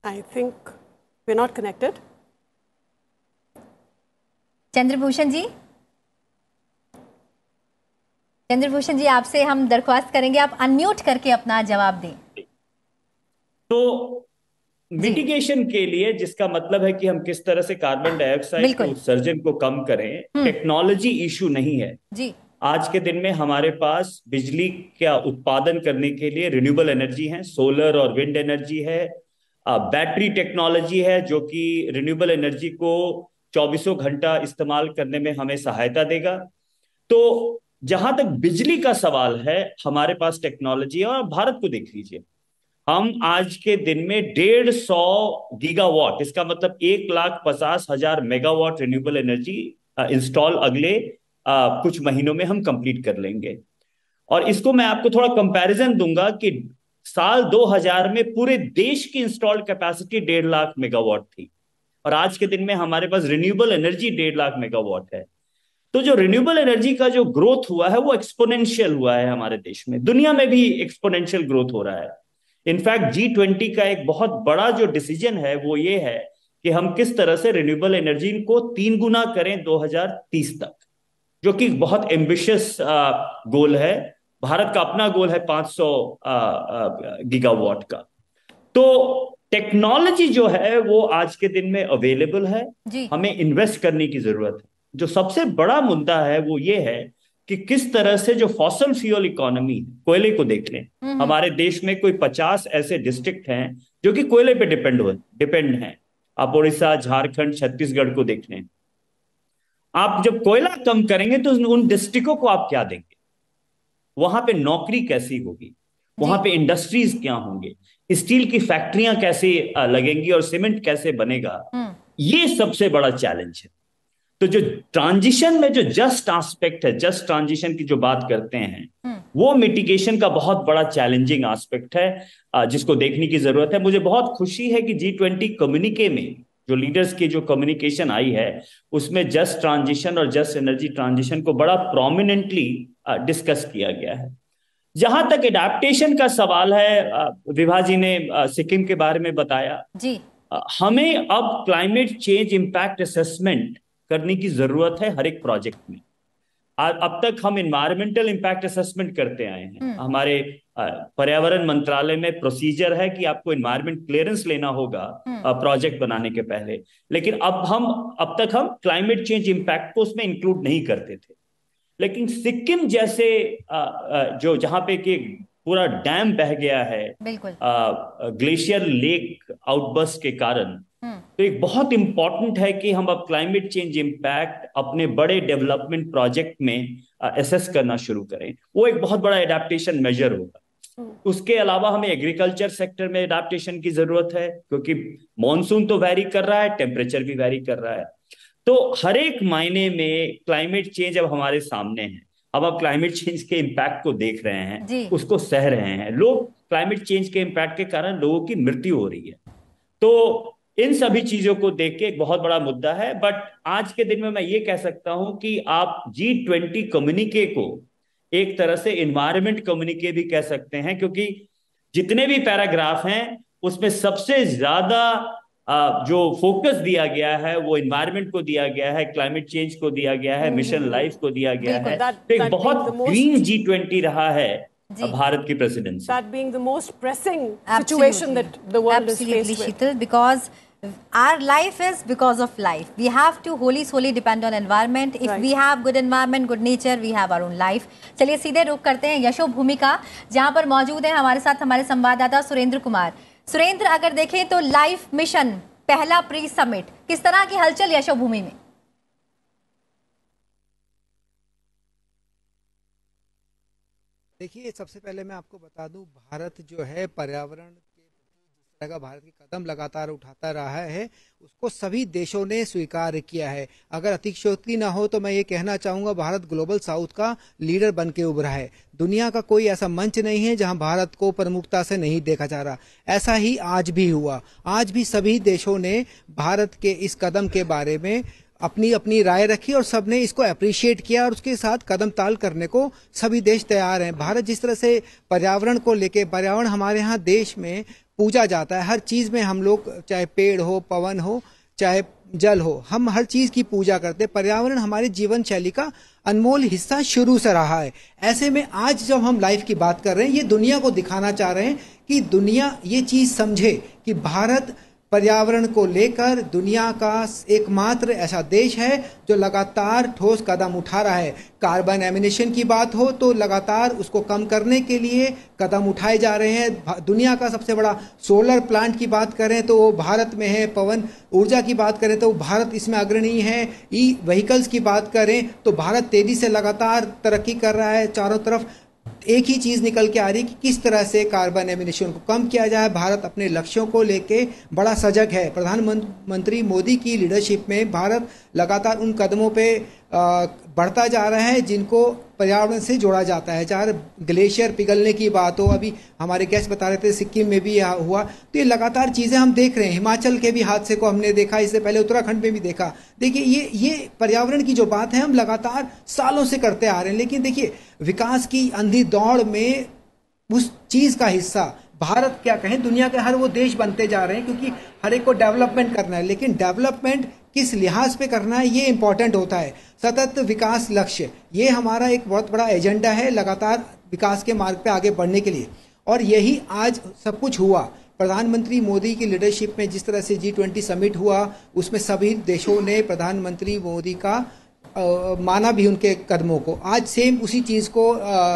I think we're not connected. Chandrabhushan जी आपसे हम दरख्वास्त करेंगे, आप अनम्यूट करके अपना जवाब दें। तो मिटिगेशन के लिए, जिसका मतलब है कि हम किस तरह से कार्बन डाइऑक्साइड के उत्सर्जन को कम करें, टेक्नोलॉजी इशू नहीं है जी। आज के दिन में हमारे पास बिजली का उत्पादन करने के लिए रिन्यूएबल एनर्जी है, सोलर और विंड एनर्जी है, बैटरी टेक्नोलॉजी है जो कि रिन्यूएबल एनर्जी को 24 घंटा इस्तेमाल करने में हमें सहायता देगा। तो जहां तक बिजली का सवाल है, हमारे पास टेक्नोलॉजी है। और भारत को देख लीजिए, हम आज के दिन में 150 गीगावाट, इसका मतलब 1,50,000 मेगावाट रिन्यूएबल एनर्जी इंस्टॉल अगले कुछ महीनों में हम कंप्लीट कर लेंगे। और इसको मैं आपको थोड़ा कंपैरिजन दूंगा कि साल 2000 में पूरे देश की इंस्टॉल्ड कैपेसिटी 1.5 लाख मेगावाट थी, और आज के दिन में हमारे पास रिन्यूएबल एनर्जी 1.5 लाख मेगावाट है। तो जो रिन्यूएबल एनर्जी का जो ग्रोथ हुआ है वो एक्सपोनेंशियल हुआ है हमारे देश में, दुनिया में भी एक्सपोनेंशियल ग्रोथ हो रहा है। इनफैक्ट G20 का एक बहुत बड़ा जो डिसीजन है वो ये है कि हम किस तरह से रिन्यूएबल एनर्जी को 3 गुना करें 2030 तक, जो कि बहुत एम्बिशियस गोल है। भारत का अपना गोल है 500 गीगावाट का। तो टेक्नोलॉजी जो है वो आज के दिन में अवेलेबल है, हमें इन्वेस्ट करने की जरूरत है। जो सबसे बड़ा मुद्दा है वो ये है कि किस तरह से जो फॉसिल फ्यूल इकोनॉमी, कोयले को देख लें, हमारे देश में कोई 50 ऐसे डिस्ट्रिक्ट हैं जो कि कोयले पे डिपेंड हैं। आप उड़ीसा, झारखंड, छत्तीसगढ़ को देख लें। आप जब कोयला कम करेंगे तो उन डिस्ट्रिक्टों को आप क्या देंगे, वहां पे नौकरी कैसी होगी? वहां पे इंडस्ट्रीज क्या होंगे, स्टील की फैक्ट्रियां कैसे लगेंगी और सीमेंट कैसे बनेगा, ये सबसे बड़ा चैलेंज है। तो जो ट्रांजिशन में जो जस्ट एस्पेक्ट है, जस्ट ट्रांजिशन की जो बात करते हैं, वो मिटिगेशन का बहुत बड़ा चैलेंजिंग एस्पेक्ट है जिसको देखने की जरूरत है। मुझे बहुत खुशी है कि G20 कम्युनिके में जो लीडर्स की जो कम्युनिकेशन आई है उसमें जस्ट ट्रांजिशन और जस्ट एनर्जी ट्रांजिशन को बड़ा प्रोमिनेंटली डिस्कस किया गया है। जहां तक एडेप्टेशन का सवाल है, विभा जी ने सिक्किम के बारे में बताया जी। हमें अब क्लाइमेट चेंज इंपैक्ट असेसमेंट करने की जरूरत है हर एक प्रोजेक्ट में। अब तक हम इन्वायरमेंटल इंपैक्ट असेसमेंट करते आए हैं, हमारे पर्यावरण मंत्रालय में प्रोसीजर है कि आपको इन्वायरमेंट क्लियरेंस लेना होगा प्रोजेक्ट बनाने के पहले, लेकिन अब तक हम क्लाइमेट चेंज इंपैक्ट को उसमें इंक्लूड नहीं करते थे। लेकिन सिक्किम जैसे जो जहां पे कि पूरा डैम बह गया है ग्लेशियर लेक आउटबर्स्ट के कारण, तो एक बहुत इंपॉर्टेंट है कि हम अब क्लाइमेट चेंज इंपैक्ट अपने बड़े डेवलपमेंट प्रोजेक्ट में असेस करना शुरू करें। वो एक बहुत बड़ा एडेप्टेशन मेजर होगा। उसके अलावा हमें एग्रीकल्चर सेक्टर में एडेप्टेशन की जरूरत है, क्योंकि मॉनसून तो वैरी कर रहा है, टेम्परेचर भी वैरी कर रहा है। तो हर एक मायने में क्लाइमेट चेंज अब हमारे सामने है। अब क्लाइमेट चेंज के इंपैक्ट को देख रहे हैं, उसको सह रहे हैं लोग। क्लाइमेट चेंज के इंपैक्ट के कारण लोगों की मृत्यु हो रही है। तो इन सभी चीजों को देख के एक बहुत बड़ा मुद्दा है। बट आज के दिन में मैं ये कह सकता हूं कि आप G20 कम्युनिके को एक तरह से एनवायरमेंट कम्युनिके भी कह सकते हैं, क्योंकि जितने भी पैराग्राफ हैं उसमें सबसे ज्यादा जो फोकस दिया गया है वो एनवायरमेंट को दिया गया है, क्लाइमेट चेंज को दिया गया है, मिशन लाइफ को दिया गया है। तो एक बहुत ग्रीन G20 रहा है भारत की presidency. That being the most pressing situation that the world is faced with. Sheetal, because our life is because of life. We have to solely depend on environment. If we have good environment, good nature, we have our own life. चलिए सीधे रुक करते हैं यशो भूमि का, जहाँ पर मौजूद है हमारे साथ हमारे संवाददाता सुरेंद्र कुमार। सुरेंद्र, अगर देखें तो लाइफ मिशन पहला प्री समिट, किस तरह की हलचल यशो भूमि में? देखिए, सबसे पहले मैं आपको बता दूं, भारत जो है पर्यावरण के जिस तरह का भारत की कदम लगातार उठाता रहा है उसको सभी देशों ने स्वीकार किया है। अगर अतिशयोक्ति ना हो तो मैं ये कहना चाहूंगा, भारत ग्लोबल साउथ का लीडर बन के उभरा है। दुनिया का कोई ऐसा मंच नहीं है जहां भारत को प्रमुखता से नहीं देखा जा रहा। ऐसा ही आज भी हुआ। आज भी सभी देशों ने भारत के इस कदम के बारे में अपनी अपनी राय रखी और सबने इसको अप्रिशिएट किया और उसके साथ कदम ताल करने को सभी देश तैयार हैं। भारत जिस तरह से पर्यावरण को लेके, पर्यावरण हमारे यहाँ देश में पूजा जाता है, हर चीज में हम लोग, चाहे पेड़ हो, पवन हो, चाहे जल हो, हम हर चीज की पूजा करते हैं। पर्यावरण हमारे जीवन शैली का अनमोल हिस्सा शुरू से रहा है। ऐसे में आज जब हम लाइफ की बात कर रहे हैं, ये दुनिया को दिखाना चाह रहे हैं कि दुनिया ये चीज समझे कि भारत पर्यावरण को लेकर दुनिया का एकमात्र ऐसा देश है जो लगातार ठोस कदम उठा रहा है। कार्बन एमिशन की बात हो तो लगातार उसको कम करने के लिए कदम उठाए जा रहे हैं। दुनिया का सबसे बड़ा सोलर प्लांट की बात करें तो वो भारत में है, पवन ऊर्जा की बात करें तो भारत इसमें अग्रणी है, ई व्हीकल्स की बात करें तो भारत तेजी से लगातार तरक्की कर रहा है। चारों तरफ एक ही चीज निकल के आ रही कि किस तरह से कार्बन एमिशन को कम किया जाए। भारत अपने लक्ष्यों को लेके बड़ा सजग है। प्रधानमंत्री मोदी की लीडरशिप में भारत लगातार उन कदमों पे बढ़ता जा रहा है जिनको पर्यावरण से जोड़ा जाता है। चाहे ग्लेशियर पिघलने की बात हो, अभी हमारे गेस्ट बता रहे थे सिक्किम में भी हुआ, तो ये लगातार चीजें हम देख रहे हैं। हिमाचल के भी हादसे को हमने देखा, इससे पहले उत्तराखंड में भी देखा। देखिए ये पर्यावरण की जो बात है हम लगातार सालों से करते आ रहे हैं, लेकिन देखिए विकास की अंधी दौड़ में उस चीज का हिस्सा भारत, क्या कहें, दुनिया के हर वो देश बनते जा रहे हैं क्योंकि हर एक को डेवलपमेंट करना है, लेकिन डेवलपमेंट किस लिहाज पे करना है ये इंपॉर्टेंट होता है। सतत विकास लक्ष्य ये हमारा एक बहुत बड़ा एजेंडा है लगातार विकास के मार्ग पे आगे बढ़ने के लिए, और यही आज सब कुछ हुआ। प्रधानमंत्री मोदी की लीडरशिप में जिस तरह से G20 समिट हुआ उसमें सभी देशों ने प्रधानमंत्री मोदी का माना भी उनके कदमों को। आज सेम उसी चीज को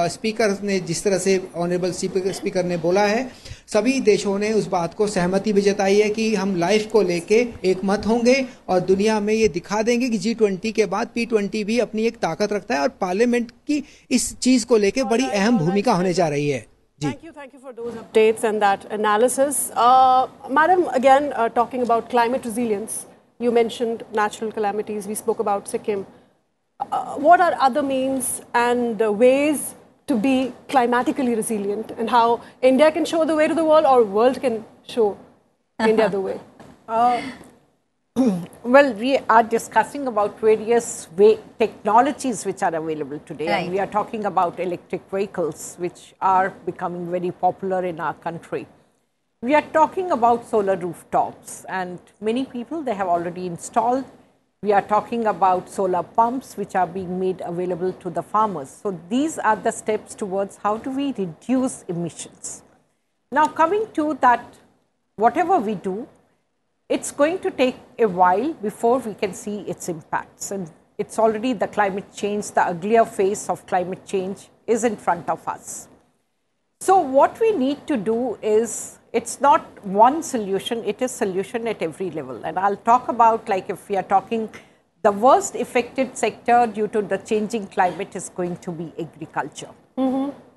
स्पीकर ने जिस तरह से ऑनरेबल स्पीकर ने बोला है, सभी देशों ने उस बात को सहमति भी जताई है कि हम लाइफ को लेके एक मत होंगे और दुनिया में ये दिखा देंगे कि G20 के बाद P20 भी अपनी एक ताकत रखता है और पार्लियामेंट की इस चीज को लेके बड़ी अहम भूमिका होने जा रही है। Thank you for those updates and that analysis. Madam, again, talking about climate resilience, you mentioned natural calamities, we spoke about Sikkim. What are other means and ways to be climatically resilient, and how India can show the way to the world, or world can show India the way? Well, we are discussing about various technologies which are available today. Right. And we are talking about electric vehicles, which are becoming very popular in our country. We are talking about solar rooftops, and many people, they have already installed. We are talking about solar pumps, which are being made available to the farmers. So these are the steps towards how do we reduce emissions. Now, coming to that, whatever we do, it's going to take a while before we can see its impacts. And it's already the climate change, the uglier face of climate change is in front of us. So what we need to do is, it's not one solution, it is solution at every level. And I'll talk about, like, if we are talking, the worst affected sector due to the changing climate is going to be agriculture.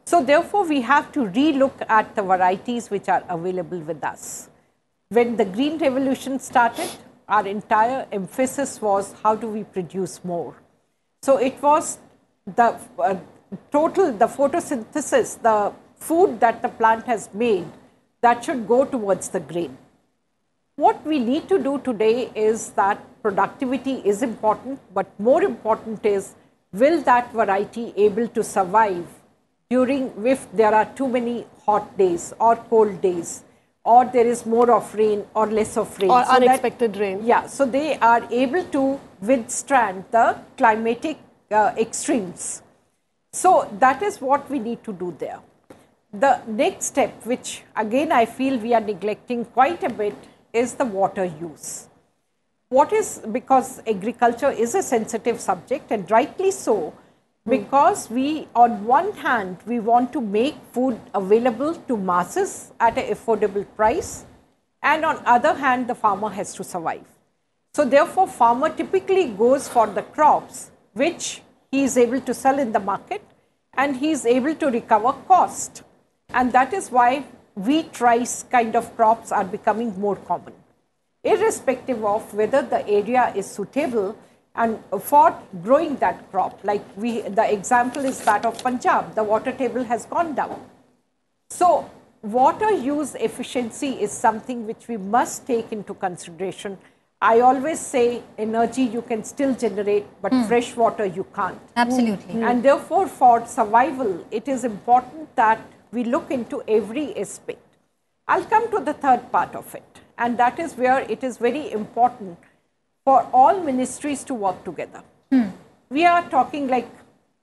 So therefore, we have to relook at the varieties which are available with us. When the Green Revolution started, our entire emphasis was how do we produce more. So it was the the photosynthesis, the food that the plant has made, that should go towards the grain. What we need to do today is that productivity is important, but more important is, will that variety able to survive during, if there are too many hot days or cold days, or there is more of rain or less of rain. Or so unexpected rain. Yeah, so they are able to withstand the climatic extremes. So that is what we need to do there. The next step, which again I feel we are neglecting quite a bit, is the water use. What is, because agriculture is a sensitive subject, and rightly so, because we, on one hand, we want to make food available to masses at an affordable price, and on other hand, the farmer has to survive. So therefore, farmer typically goes for the crops which he is able to sell in the market, and he is able to recover cost. And that is why wheat, rice kind of crops are becoming more common, irrespective of whether the area is suitable and for growing that crop. Like the example is that of Punjab, the water table has gone down. So water use efficiency is something which we must take into consideration. I always say energy you can still generate, but fresh water you can't. Absolutely. And therefore, for survival, it is important that we look into every aspect. I'll come to the third part of it, and that is where it is very important for all ministries to work together. We are talking like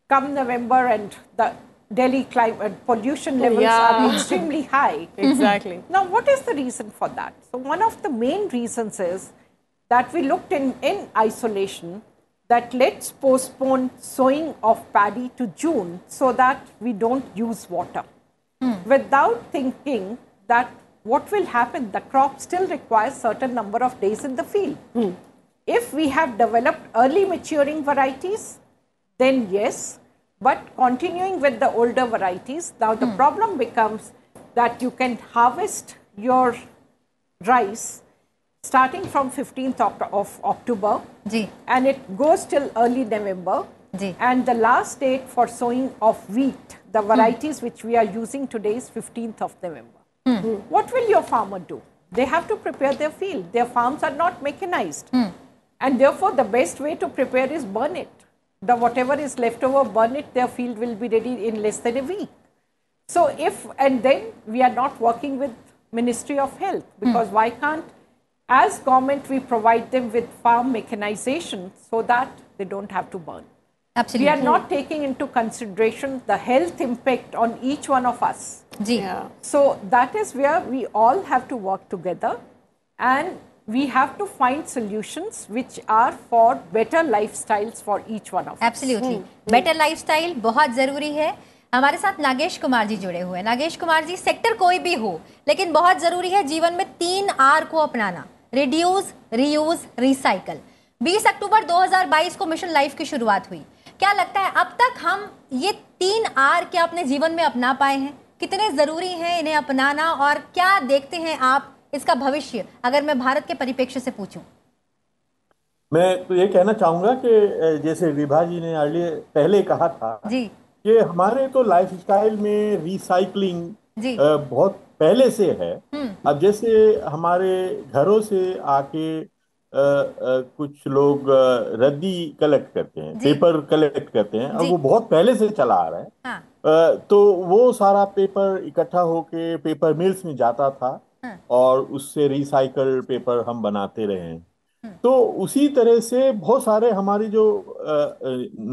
come November and the Delhi climate pollution levels are extremely high. Exactly. Now, what is the reason for that? So one of the main reasons is that we looked in isolation, that let's postpone sowing of paddy to June so that we don't use water. Without thinking that what will happen, the crop still requires certain number of days in the field. If we have developed early maturing varieties, then yes, but continuing with the older varieties, now the problem becomes that you can harvest your rice starting from 15th of October, and it goes till early November, and the last date for sowing of wheat, the varieties which we are using today, is 15th of November. What will your farmer do? They have to prepare their field. Their farms are not mechanized. And therefore, the best way to prepare is burn it. The whatever is left over, burn it, their field will be ready in less than a week. So if, and then we are not working with Ministry of Health, because why can't, as government, we provide them with farm mechanization so that they don't have to burn. Absolutely. We are not taking into consideration the health impact on each one of us. So that is where we all have to work together, and we have to find solutions which are for better lifestyles for each one of us. Absolutely. Better lifestyle बहुत ज़रूरी है. हमारे साथ नागेश कुमार जी जुड़े हुए हैं. Nagesh Kumar ji, sector कोई भी हो, लेकिन बहुत ज़रूरी है जीवन में 3 R को अपनाना: रिड्यूस, रीयूज, रिसाइकल. 20 अक्टूबर 2022 को मिशन लाइफ की शुरुआत हुई. क्या लगता है अब तक हम ये 3 R क्या अपने जीवन में अपना पाए हैं? कितने ज़रूरी हैं इन्हें अपनाना, और क्या देखते हैं आप इसका भविष्य, अगर मैं भारत के परिप्रेक्ष्य से पूछूं? मैं तो ये कहना चाहूंगा कि जैसे विभा जी ने पहले कहा था जी कि हमारे तो लाइफस्टाइल में रिसाइकलिंग जी। बहुत पहले से है। अब जैसे हमारे घरों से आके कुछ लोग रद्दी कलेक्ट करते हैं, जी पेपर कलेक्ट करते हैं, अब जी। वो बहुत पहले से चला आ रहा है। हाँ तो वो सारा पेपर इकट्ठा होके पेपर मिल्स में जाता था हाँ। और उससे रिसाइकल्ड पेपर हम बनाते रहे हैं। तो उसी तरह से बहुत सारे हमारी जो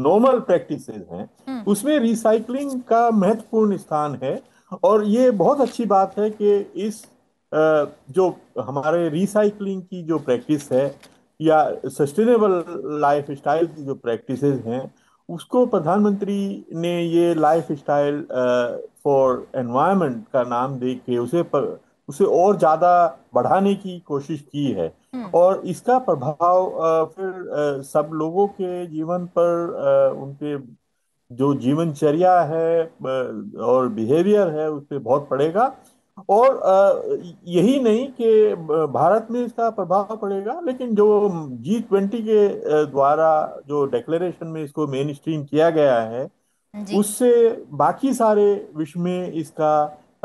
नॉर्मल प्रैक्टिसेस हैं उसमें रिसाइकलिंग का महत्वपूर्ण स्थान है। और ये बहुत अच्छी बात है कि इस जो हमारे रिसाइकलिंग की जो प्रैक्टिस है या सस्टेनेबल लाइफ स्टाइल की जो प्रैक्टिसेस हैं उसको प्रधानमंत्री ने ये लाइफ स्टाइल फॉर एनवायरनमेंट का नाम दे के उसे और ज्यादा बढ़ाने की कोशिश की है। और इसका प्रभाव फिर सब लोगों के जीवन पर उनके जो जीवनचर्या है और बिहेवियर है उस पर बहुत पड़ेगा। और यही नहीं कि भारत में इसका प्रभाव पड़ेगा, लेकिन जो G20 के द्वारा जो डिक्लेरेशन में इसको मेन स्ट्रीम किया गया है जी उससे बाकी सारे विश्व में इसका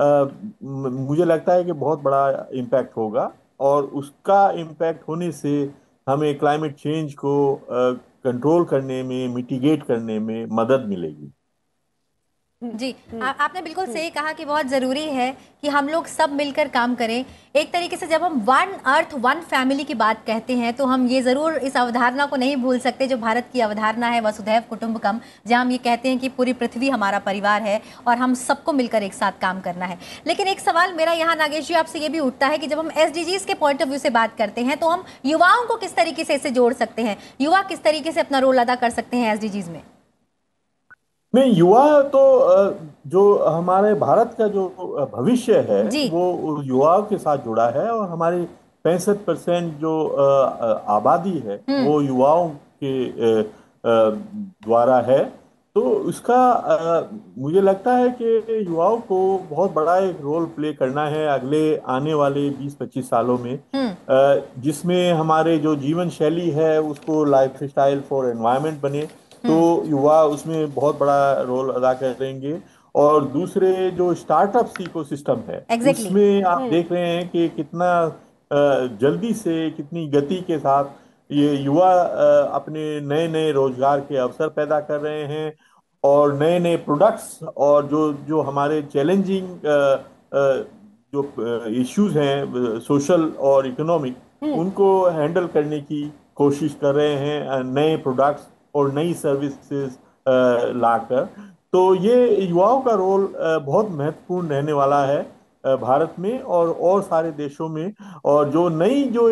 मुझे लगता है कि बहुत बड़ा इम्पैक्ट होगा। और उसका इम्पैक्ट होने से हमें क्लाइमेट चेंज को कंट्रोल करने में, मिटिगेट करने में मदद मिलेगी। जी। आपने बिल्कुल सही कहा कि बहुत ज़रूरी है कि हम लोग सब मिलकर काम करें। एक तरीके से जब हम वन अर्थ वन फैमिली की बात कहते हैं तो हम ये ज़रूर इस अवधारणा को नहीं भूल सकते जो भारत की अवधारणा है वसुधैव कुटुंबकम, जहाँ हम ये कहते हैं कि पूरी पृथ्वी हमारा परिवार है और हम सबको मिलकर एक साथ काम करना है। लेकिन एक सवाल मेरा यहाँ नागेश जी आपसे ये भी उठता है कि जब हम SDGs के पॉइंट ऑफ व्यू से बात करते हैं तो हम युवाओं को किस तरीके से इससे जोड़ सकते हैं, युवा किस तरीके से अपना रोल अदा कर सकते हैं SDGs में? नहीं, युवा तो जो हमारे भारत का जो भविष्य है जी वो युवाओं के साथ जुड़ा है। और हमारी 65% जो आबादी है वो युवाओं के द्वारा है। तो इसका मुझे लगता है कि युवाओं को बहुत बड़ा एक रोल प्ले करना है अगले आने वाले 20-25 सालों में, जिसमें हमारे जो जीवन शैली है उसको लाइफ स्टाइल फॉर एनवायरनमेंट बने। तो युवा उसमें बहुत बड़ा रोल अदा करेंगे। और दूसरे जो स्टार्टअप्स इकोसिस्टम है Exactly. उसमें आप देख रहे हैं कि कितना जल्दी से, कितनी गति के साथ ये युवा अपने नए नए रोजगार के अवसर पैदा कर रहे हैं और नए नए प्रोडक्ट्स और जो जो हमारे चैलेंजिंग जो इश्यूज हैं सोशल और इकोनॉमिक उनको हैंडल करने की कोशिश कर रहे हैं नए प्रोडक्ट्स और नई सर्विसेज लाकर। तो ये युवाओं का रोल बहुत महत्वपूर्ण रहने वाला है भारत में और सारे देशों में। और जो नई जो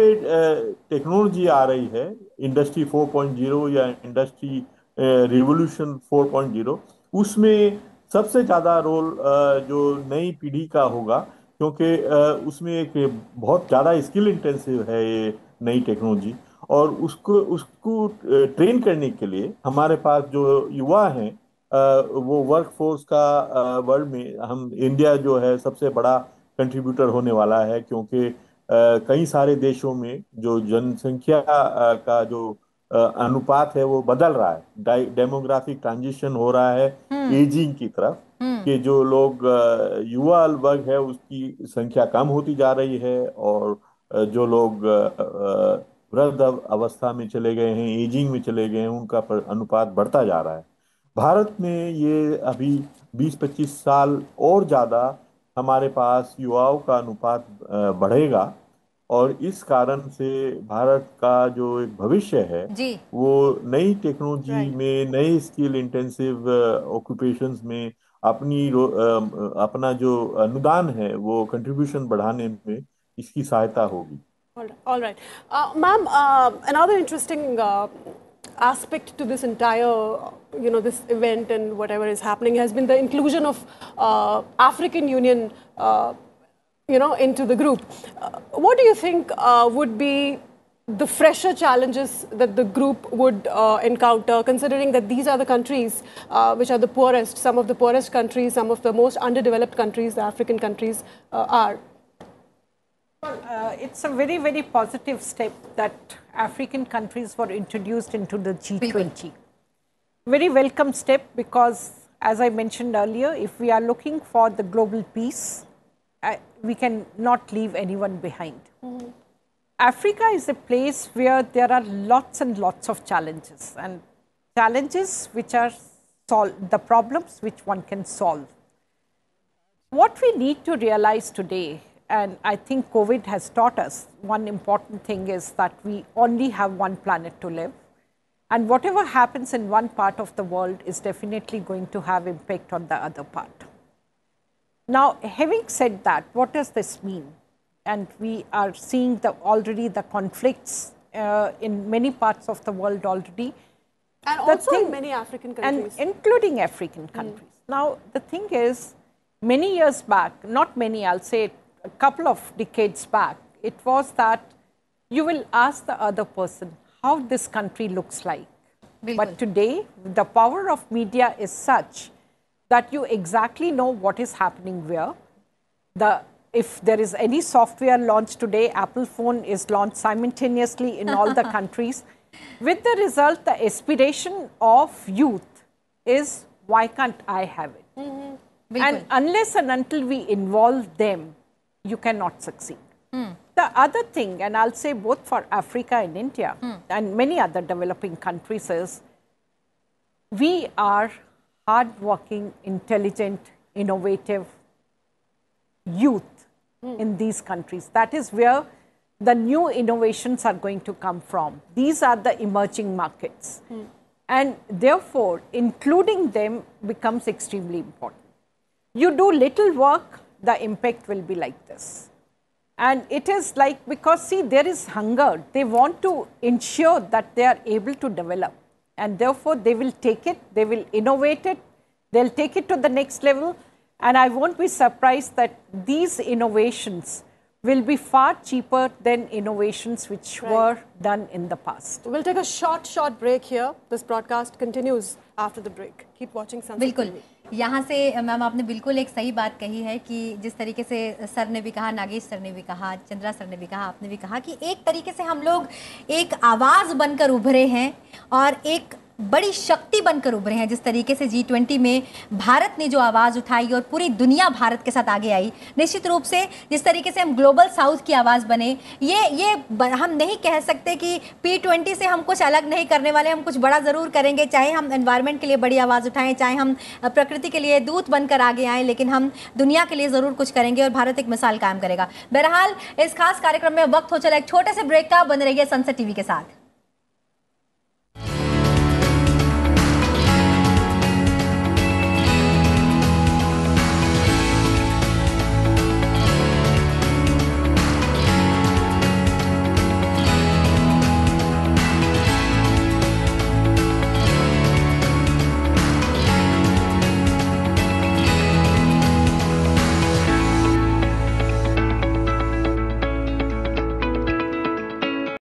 टेक्नोलॉजी आ रही है इंडस्ट्री 4.0 या इंडस्ट्री रिवोल्यूशन 4.0 उसमें सबसे ज़्यादा रोल जो नई पीढ़ी का होगा, क्योंकि उसमें एक बहुत ज़्यादा स्किल इंटेंसिव है ये नई टेक्नोलॉजी। और उसको उसको ट्रेन करने के लिए हमारे पास जो युवा हैं वो वर्क फोर्स का वर्ल्ड में हम इंडिया जो है सबसे बड़ा कंट्रीब्यूटर होने वाला है, क्योंकि कई सारे देशों में जो जनसंख्या का जो अनुपात है वो बदल रहा है, डेमोग्राफिक ट्रांजिशन हो रहा है एजिंग की तरफ, कि जो लोग युवा वर्ग है उसकी संख्या कम होती जा रही है और जो लोग वृद्ध अवस्था में चले गए हैं, एजिंग में चले गए हैं, उनका अनुपात बढ़ता जा रहा है। भारत में ये अभी 20-25 साल और ज़्यादा हमारे पास युवाओं का अनुपात बढ़ेगा। और इस कारण से भारत का जो एक भविष्य है जी वो नई टेक्नोलॉजी में, नई स्किल इंटेंसिव ऑक्यूपेशंस में अपना जो अनुदान है वो कंट्रीब्यूशन बढ़ाने में इसकी सहायता होगी। All right. Ma'am, another interesting aspect to this entire, this event and whatever is happening has been the inclusion of African Union, into the group. What do you think would be the fresher challenges that the group would encounter, considering that these are the countries which are the poorest, some of the poorest countries, some of the most underdeveloped countries, the African countries are? Well, it's a very, very positive step that African countries were introduced into the G20. Very welcome step because, as I mentioned earlier, if we are looking for the global peace, we can not leave anyone behind. Mm-hmm. Africa is a place where there are lots and lots of challenges, and challenges which are the problems which one can solve. What we need to realize today, and I think COVID has taught us, one important thing is that we only have one planet to live. And whatever happens in one part of the world is definitely going to have impact on the other part. Now, having said that, what does this mean? And we are seeing already the conflicts in many parts of the world already. And also in many African countries. And including African countries. Now, the thing is, many years back, not many, I'll say a couple of decades back, it was that you will ask the other person how this country looks like. But today, the power of media is such that you exactly know what is happening where. If there is any software launched today, Apple phone is launched simultaneously in all the countries. With the result, the aspiration of youth is, why can't I have it? Mm-hmm. And unless and until we involve them, you cannot succeed. The other thing, and I'll say both for Africa and India and many other developing countries, is we are hardworking, intelligent, innovative youth in these countries. That is where the new innovations are going to come from. These are the emerging markets. And therefore, including them becomes extremely important. You do little work, the impact will be like this. And it is like, because see, there is hunger. They want to ensure that they are able to develop. And therefore, they will take it, they will innovate it, they'll take it to the next level. And I won't be surprised that these innovations will be far cheaper than innovations which were done in the past. We'll take a short break here. This broadcast continues after the break. Keep watching Sunset बिल्कुल TV. यहाँ से ma'am आपने बिल्कुल एक सही बात कही है कि जिस तरीके से सर ने भी कहा, नागेश सर ने भी कहा, चंद्रा सर ने भी कहा, आपने भी कहा कि एक तरीके से हम लोग एक आवाज़ बनकर उभरे हैं और एक बड़ी शक्ति बनकर उभरे हैं। जिस तरीके से G20 में भारत ने जो आवाज़ उठाई और पूरी दुनिया भारत के साथ आगे आई, निश्चित रूप से जिस तरीके से हम ग्लोबल साउथ की आवाज़ बने, ये हम नहीं कह सकते कि P20 से हम कुछ अलग नहीं करने वाले, हम कुछ बड़ा ज़रूर करेंगे, चाहे हम एनवायरनमेंट के लिए बड़ी आवाज़ उठाएं, चाहे हम प्रकृति के लिए दूत बनकर आगे आएँ, लेकिन हम दुनिया के लिए ज़रूर कुछ करेंगे और भारत एक मिसाल कायम करेगा। बहरहाल इस खास कार्यक्रम में वक्त हो चला एक छोटे से ब्रेक का। बन रहिए सनसेट TV के साथ।